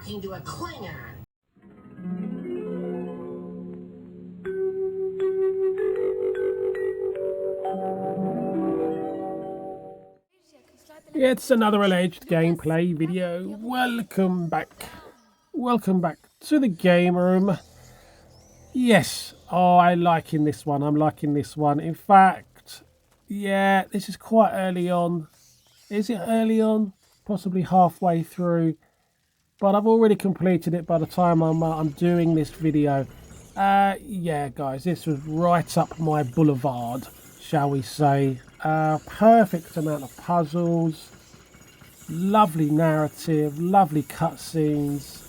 talking to a Klingon. It's another alleged gameplay video. Welcome back. Welcome back to the game room. Yes, I'm liking this one. I'm liking this one. In fact, yeah, this is quite early on. Is it early on? Possibly halfway through. But I've already completed it by the time I'm doing this video. Yeah, guys, this was right up my boulevard, shall we say. Perfect amount of puzzles, lovely narrative, lovely cutscenes.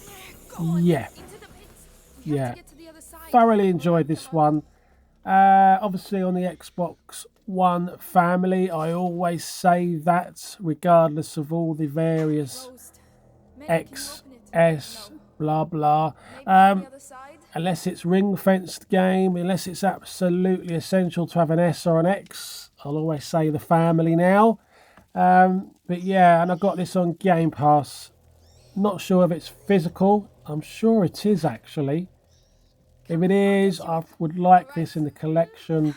Yeah, thoroughly enjoyed this one. Obviously on the Xbox One family, I always say that regardless of all the various X, S, blah blah. Unless it's ring-fenced game, unless it's absolutely essential to have an S or an X, I'll always say the family now. But yeah, and I got this on Game Pass. Not sure if it's physical. I'm sure it is actually. If it is, I would like this in the collection.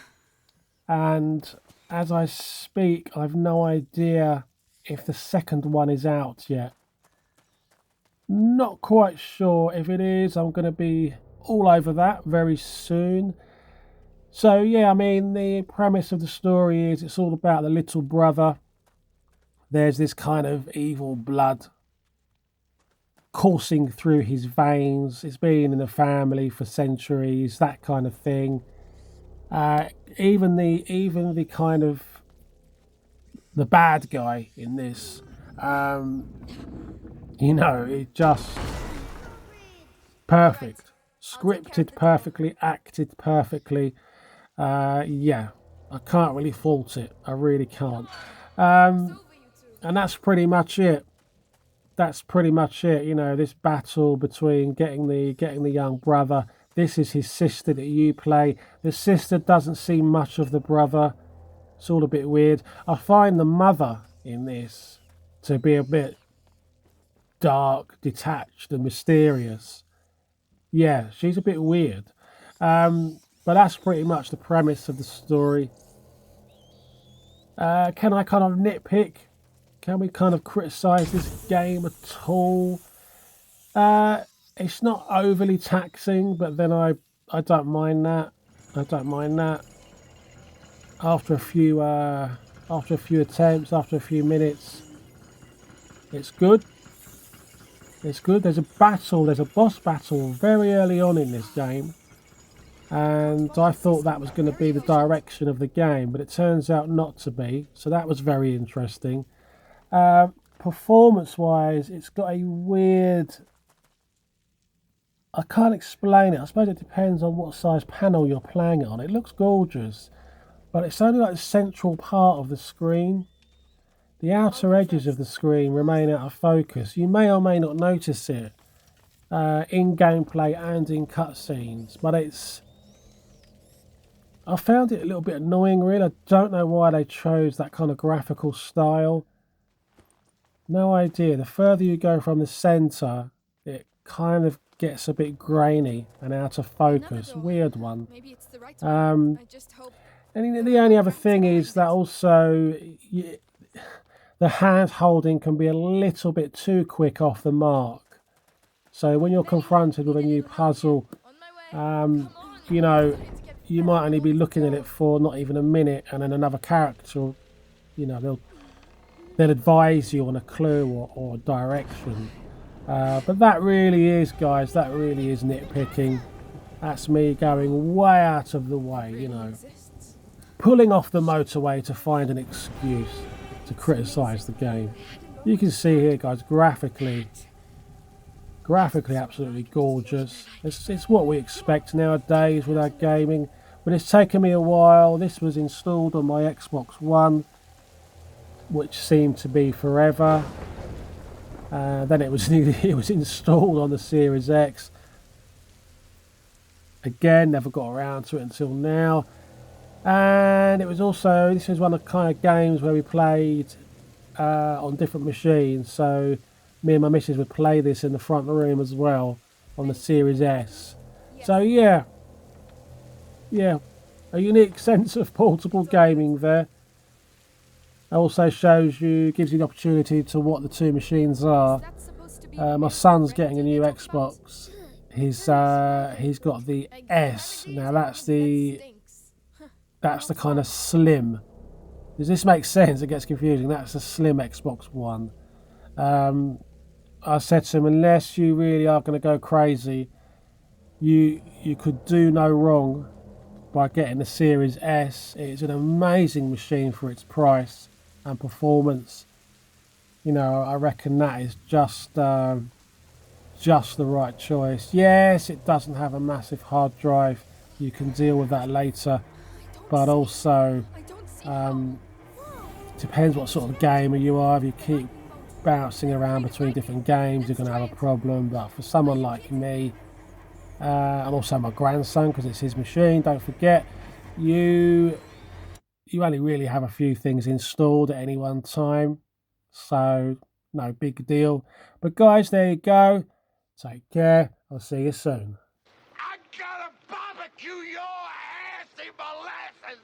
And as I speak, I've no idea if the second one is out yet. Not quite sure. If it is, I'm going to be all over that very soon. So yeah, I mean, the premise of the story is it's all about the little brother. There's this kind of evil blood coursing through his veins. It's been in the family for centuries, that kind of thing. Even the kind of the bad guy in this, you know, it just perfect, scripted perfectly, acted perfectly. Yeah, I can't really fault it. I really can't. And that's pretty much it. That's pretty much it. You know, this battle between getting the young brother. This is his sister that you play. The sister doesn't see much of the brother. It's all a bit weird. I find the mother in this to be a bit dark, detached and mysterious. Yeah, she's a bit weird. But that's pretty much the premise of the story. Can I kind of nitpick? Can we kind of criticise this game at all? It's not overly taxing, but then I don't mind that. I don't mind that. After a few attempts, after a few minutes, it's good. It's good. There's a battle. There's a boss battle very early on in this game. And I thought that was going to be the direction of the game, but it turns out not to be. So that was very interesting. Performance-wise, it's got a weird... I can't explain it. I suppose it depends on what size panel you're playing it on. It looks gorgeous, but it's only like the central part of the screen. The outer edges of the screen remain out of focus. You may or may not notice it in gameplay and in cutscenes, but it's... I found it a little bit annoying, really. I don't know why they chose that kind of graphical style. No idea. The further you go from the centre, it kind of gets a bit grainy and out of focus. Weird one. And the only other thing is that also the hand holding can be a little bit too quick off the mark. So when you're confronted with a new puzzle, you know, you might only be looking at it for not even a minute, and then another character, you know, they'll advise you on a clue or direction. But that really is, guys, that really is nitpicking. That's me going way out of the way, you know, pulling off the motorway to find an excuse to criticise the game. You can see here, guys, graphically absolutely gorgeous. It's what we expect nowadays with our gaming, but it's taken me a while. This was installed on my Xbox One, which seemed to be forever. Then it was installed on the Series X. Again, never got around to it until now. And it was also, this is one of the kind of games where we played on different machines. So me and my missus would play this in the front room as well on the Series S. So yeah, a unique sense of portable gaming there. It also shows you, gives you the opportunity to what the two machines are. My son's getting a new Xbox. He's got the S. Now that's the kind of slim. Does this make sense? It gets confusing. That's a slim Xbox One. I said to him, unless you really are going to go crazy, you could do no wrong by getting the Series S. It's an amazing machine for its price and performance. You know, I reckon that is just the right choice. Yes, it doesn't have a massive hard drive. You can deal with that later, but also depends what sort of gamer you are. If you keep bouncing around between different games, you're going to have a problem. But for someone like me, and also my grandson, because it's his machine, don't forget, you only really have a few things installed at any one time, so no big deal. But guys, there you go. Take care. I'll see you soon. I gotta barbecue your ass in molasses!